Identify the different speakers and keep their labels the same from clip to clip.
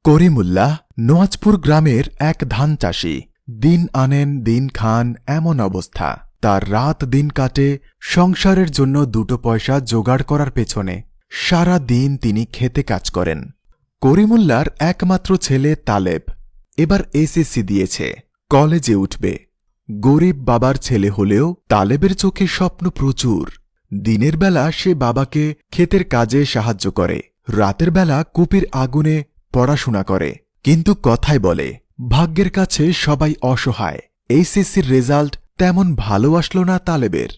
Speaker 1: করিমুল্লাহ নোয়াজপুর গ্রামের এক ধান চাষী। দিন আনেন দিন খান এমন অবস্থা। তার রাত দিন কাটে সংসারের জন্য দুটো পয়সা জোগাড় করার পেছনে। সারা দিন তিনি খেতে কাজ করেন। করিমুল্লার একমাত্র ছেলে তালেব এবার এসএসসি দিয়েছে, কলেজে উঠবে। গরিব বাবার ছেলে হলেও তালেবের চোখে স্বপ্ন প্রচুর। দিনের বেলা সে বাবাকে ক্ষেতের কাজে সাহায্য করে, রাতের বেলা কুপির আগুনে পড়াশোনা করে। কিন্তু কথায় বলে, ভাগ্যের কাছে সবাই অসহায়। এইচএসসির রেজাল্ট তেমন ভালো আসলো না তালেবের।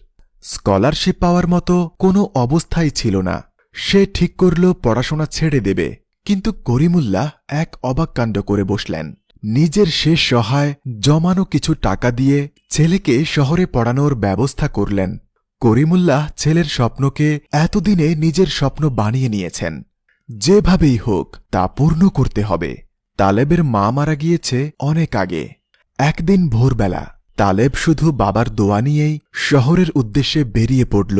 Speaker 1: স্কলারশিপ পাওয়ার মতো কোনো অবস্থাই ছিল না। সে ঠিক করল পড়াশোনা ছেড়ে দেবে। কিন্তু করিমুল্লাহ এক অবাক কাণ্ড করে বসলেন। নিজের শেষ সহায় জমানো কিছু টাকা দিয়ে ছেলেকে শহরে পড়ানোর ব্যবস্থা করলেন। করিমুল্লাহ ছেলের স্বপ্নকে এতদিনে নিজের স্বপ্ন বানিয়ে নিয়েছেন। যেভাবেই হোক তা পূর্ণ করতে হবে। তালেবের মা মারা গিয়েছে অনেক আগে। একদিন ভোরবেলা তালেব শুধু বাবার দোয়া নিয়েই শহরের উদ্দেশ্যে বেরিয়ে পড়ল।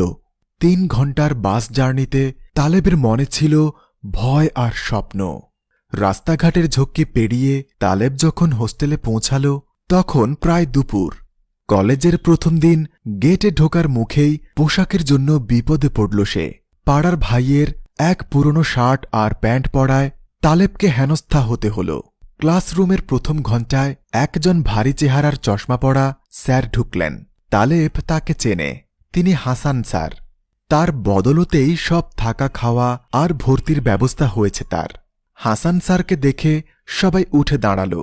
Speaker 1: 3 ঘণ্টার বাস জার্নিতে তালেবের মনে ছিল ভয় আর স্বপ্ন। রাস্তাঘাটের ঝক্কি পেরিয়ে তালেব যখন হোস্টেলে পৌঁছাল তখন প্রায় দুপুর। কলেজের প্রথম দিন গেটে ঢোকার মুখেই পোশাকের জন্য বিপদে পড়ল সে। পাড়ার ভাইয়ের এক পুরনো শার্ট আর প্যান্ট পরায় তালেবকে হেনস্থা হতে হল। ক্লাসরুমের প্রথম ঘণ্টায় একজন ভারী চেহারার চশমা পরা স্যার ঢুকলেন। তালেব তাকে চেনে, তিনি হাসান স্যার। তার বদলতেই সব থাকা খাওয়া আর ভর্তির ব্যবস্থা হয়েছে তার। হাসান স্যারকে দেখে সবাই উঠে দাঁড়াল।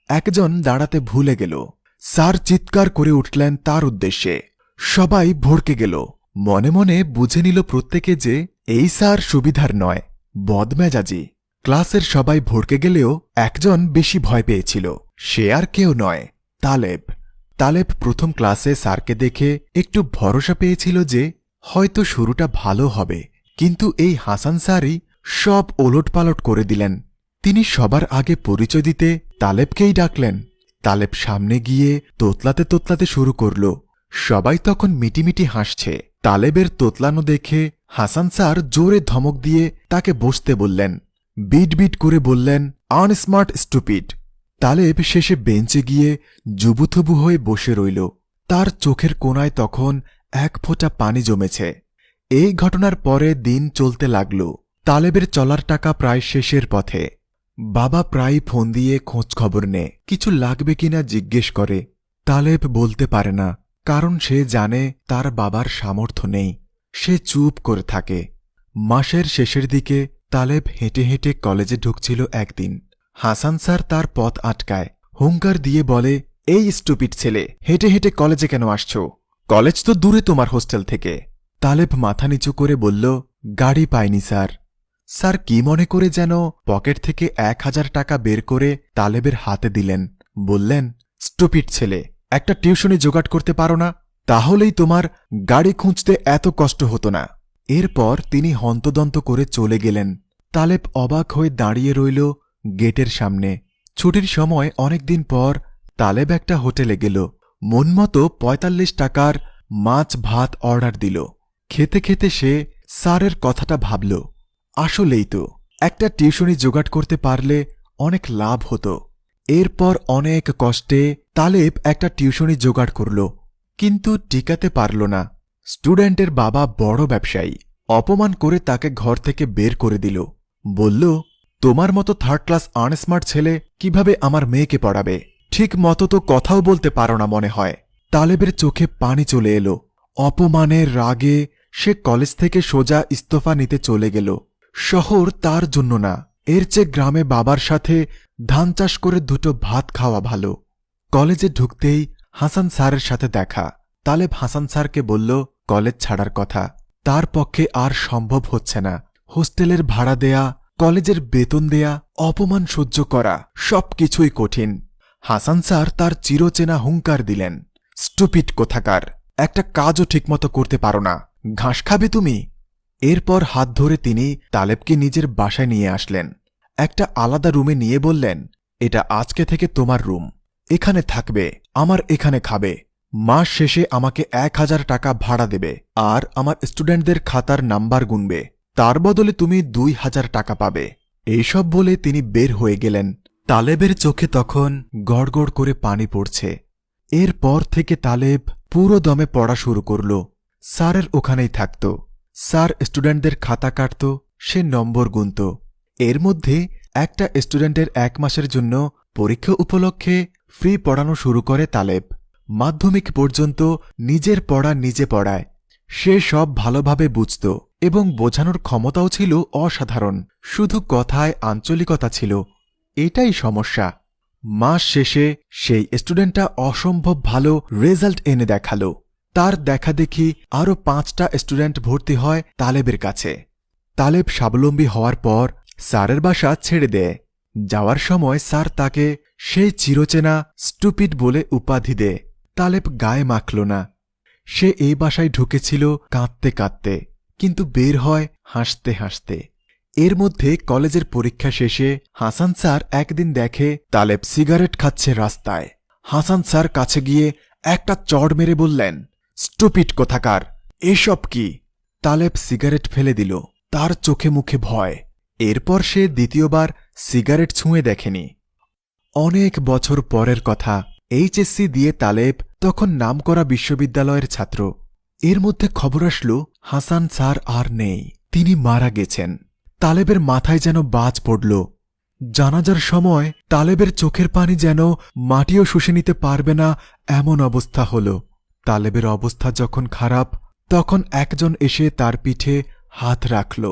Speaker 1: একজন দাঁড়াতে ভুলে গেল। স্যার চিৎকার করে উঠলেন তার উদ্দেশ্যে। সবাই ভড়কে গেল। মনে মনে বুঝে নিল প্রত্যেকে যে এই স্যার সুবিধার নয়, বদমেজাজি। ক্লাসের সবাই ভড়কে গেলেও একজন বেশি ভয় পেয়েছিল। সে আর কেউ নয়, তালেব। তালেব প্রথম ক্লাসে স্যারকে দেখে একটু ভরসা পেয়েছিল যে হয়তো শুরুটা ভালো হবে। কিন্তু এই হাসান স্যারই সব ওলটপালট করে দিলেন। তিনি সবার আগে পরিচয় দিতে তালেবকেই ডাকলেন। তালেব সামনে গিয়ে তোতলাতে তোতলাতে শুরু করল। সবাই তখন মিটিমিটি হাসছে। তালেবের তোতলানো দেখে হাসান স্যার জোরে ধমক দিয়ে তাকে বসতে বললেন। বিট বিট করে বললেন, আনস্মার্ট স্টুপিড। তালেব শেষে বেঞ্চে গিয়ে জুবুথুবু হয়ে বসে রইল। তার চোখের কোণায় তখন এক ফোঁটা পানি জমেছে। এই ঘটনার পরে দিন চলতে লাগল। তালেবের চলার টাকা প্রায় শেষের পথে। বাবা প্রায় ফোন দিয়ে খোঁজ খবর নেয়, কিছু লাগবে কিনা জিজ্ঞেস করে। তালেব বলতে পারে না, কারণ সে জানে তার বাবার সামর্থ্য নেই। সে চুপ করে থাকে। মাসের শেষের দিকে তালেব হেঁটে হেঁটে কলেজে ঢুকছিল একদিন। হাসান স্যার তার পথ আটকায়, হুঙ্কার দিয়ে বলে, এই স্টুপিড ছেলে, হেঁটে হেঁটে কলেজে কেন আসছ? কলেজ তো দূরে তোমার হোস্টেল থেকে। তালেব মাথা নিচু করে বলল, গাড়ি পাইনি স্যার। স্যার কি মনে করে যেন পকেট থেকে 1000 টাকা বের করে তালেবের হাতে দিলেন। বললেন, স্টুপিড ছেলে, একটা টিউশনি জোগাড় করতে পারো না? তাহলেই তোমার গাড়ি খুঁজতে এত কষ্ট হতো না। এরপর তিনি হন্তদন্ত করে চলে গেলেন। তালেব অবাক হয়ে দাঁড়িয়ে রইল গেটের সামনে। ছুটির সময় অনেকদিন পর তালেব একটা হোটেলে গেল। মনমতো 45 টাকার মাছ ভাত অর্ডার দিল। খেতে খেতে সে স্যারের কথাটা ভাবল, আসলেই তো একটা টিউশনি জোগাড় করতে পারলে অনেক লাভ হতো। এরপর অনেক কষ্টে তালেব একটা টিউশনি জোগাড় করল, কিন্তু টিকাতে পারল না। স্টুডেন্টের বাবা বড় ব্যবসায়ী। অপমান করে তাকে ঘর থেকে বের করে দিল। বলল, তোমার মতো 3rd ক্লাস আনস্মার্ট ছেলে কিভাবে আমার মেয়েকে পড়াবে? ঠিক মতো তো কথাও বলতে পারো না মনে হয়। তালেবের চোখে পানি চলে এলো। অপমানের রাগে সে কলেজ থেকে সোজা ইস্তফা নিতে চলে গেল। শহর তার জন্য না, এর চেয়ে গ্রামে বাবার সাথে ধান চাষ করে দুটো ভাত খাওয়া ভালো। কলেজে ঢুকতেই হাসান স্যারের সাথে দেখা। তালেব হাসান স্যারকে বলল কলেজ ছাড়ার কথা। তার পক্ষে আর সম্ভব হচ্ছে না। হোস্টেলের ভাড়া দেয়া, কলেজের বেতন দেয়া, অপমান সহ্য করা, সবকিছুই কঠিন। হাসান স্যার তার চিরচেনা হুঙ্কার দিলেন, স্টুপিড কোথাকার, একটা কাজও ঠিকমতো করতে পারো না, ঘাস খাবে তুমি? এরপর হাত ধরে তিনি তালেবকে নিজের বাসায় নিয়ে আসলেন। একটা আলাদা রুমে নিয়ে বললেন, এটা আজকে থেকে তোমার রুম, এখানে থাকবে, আমার এখানে খাবে। মাস শেষে আমাকে 1000 টাকা ভাড়া দেবে আর আমার স্টুডেন্টদের খাতার নাম্বার গুনবে। তার বদলে তুমি 2000 টাকা পাবে। এইসব বলে তিনি বের হয়ে গেলেন। তালেবের চোখে তখন গড়গড় করে পানি পড়ছে। এরপর থেকে তালেব পুরো দমে পড়া শুরু করল। স্যারের ওখানেই থাকত। স্যার স্টুডেন্টদের খাতা কাটত, সে নম্বর গুনত। এর মধ্যে একটা স্টুডেন্টের 1 মাসের জন্য পরীক্ষা উপলক্ষে ফ্রি পড়ানো শুরু করে তালেব। মাধ্যমিক পর্যন্ত নিজের পড়া নিজে পড়ায়। সে সব ভালোভাবে বুঝত এবং বোঝানোর ক্ষমতাও ছিল অসাধারণ। শুধু কথায় আঞ্চলিকতা ছিল, এটাই সমস্যা। মাস শেষে সেই স্টুডেন্টটা অসম্ভব ভালো রেজাল্ট এনে দেখালো। তার দেখাদেখি আরও 5টা স্টুডেন্ট ভর্তি হয় তালেবের কাছে। তালেব স্বাবলম্বী হওয়ার পর স্যারের বাসা ছেড়ে দেয়। যাওয়ার সময় স্যার তাকে সেই চিরচেনা স্টুপিড বলে উপাধি দেয়। তালেব গায়ে মাখল না। সে এই বাসায় ঢুকেছিল কাঁদতে কাঁদতে, কিন্তু বের হয় হাসতে হাসতে। এর মধ্যে কলেজের পরীক্ষা শেষে হাসান স্যার একদিন দেখে তালেব সিগারেট খাচ্ছে রাস্তায়। হাসান স্যার কাছে গিয়ে একটা চড় মেরে বললেন, স্টুপিড কোথাকার, এসব কি? তালেব সিগারেট ফেলে দিল। তার চোখে মুখে ভয়। এরপর সে দ্বিতীয়বার সিগারেট ছুঁয়ে দেখেনি। অনেক বছর পরের কথা। এইচএসসি দিয়ে তালেব তখন নামকরা বিশ্ববিদ্যালয়ের ছাত্র। এর মধ্যে খবর আসলো হাসান স্যার আর নেই, তিনি মারা গেছেন। তালেবের মাথায় যেন বাজ পড়ল। জানাজার সময় তালেবের চোখের পানি যেন মাটিও শুষে নিতে পারবে না এমন অবস্থা হল। তালেবের অবস্থা যখন খারাপ, তখন একজন এসে তার পিঠে হাত রাখল।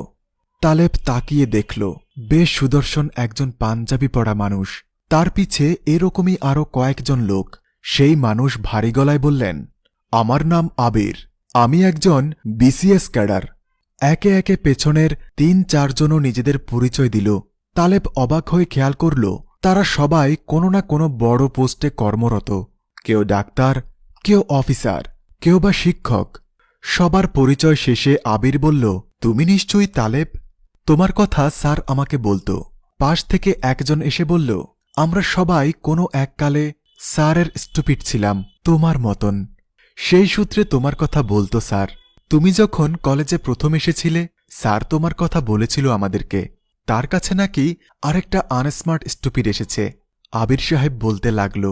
Speaker 1: তালেব তাকিয়ে দেখল বেশ সুদর্শন একজন পাঞ্জাবি পরা মানুষ। তার পিছে এরকমই আরও কয়েকজন লোক। সেই মানুষ ভারী গলায় বললেন, আমার নাম আবির, আমি একজন বিসিএস ক্যাডার। একে একে পেছনের 3-4 জনও নিজেদের পরিচয় দিল। তালেব অবাক হয়ে খেয়াল করল তারা সবাই কোনো না কোনো বড় পোস্টে কর্মরত। কেউ ডাক্তার, কেউ অফিসার, কেউ বা শিক্ষক। সবার পরিচয় শেষে আবির বলল, তুমি নিশ্চয়ই তালেব? তোমার কথা স্যার আমাকে বলতো। পাশ থেকে একজন এসে বলল, আমরা সবাই কোনো এককালে স্যারের স্টুপিড ছিলাম, তোমার মতন। সেই সূত্রে তোমার কথা বলতো স্যার। তুমি যখন কলেজে প্রথম এসেছিলে, স্যার তোমার কথা বলেছিল আমাদেরকে। তার কাছে নাকি আরেকটা আনস্মার্ট স্টুপিড এসেছে। আবির সাহেব বলতে লাগল,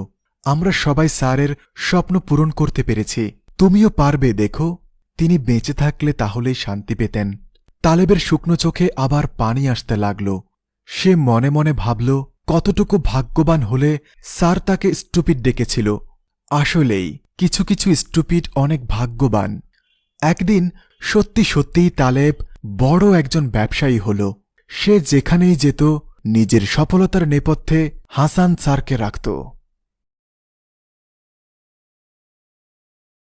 Speaker 1: আমরা সবাই স্যারের স্বপ্ন পূরণ করতে পেরেছি, তুমিও পারবে, দেখো। তিনি বেঁচে থাকলে তাহলেই শান্তি পেতেন। তালেবের শুকনো চোখে আবার পানি আসতে লাগল। সে মনে মনে ভাবল, কতটুকু ভাগ্যবান হলে স্যার তাকে স্টুপিড ডেকেছিল। আসলেই কিছু কিছু স্টুপিড অনেক ভাগ্যবান। একদিন সত্যি সত্যিই তালেব বড় একজন ব্যবসায়ী হল। সে যেখানেই যেত নিজের সফলতার নেপথ্যে হাসান স্যারকে রাখত।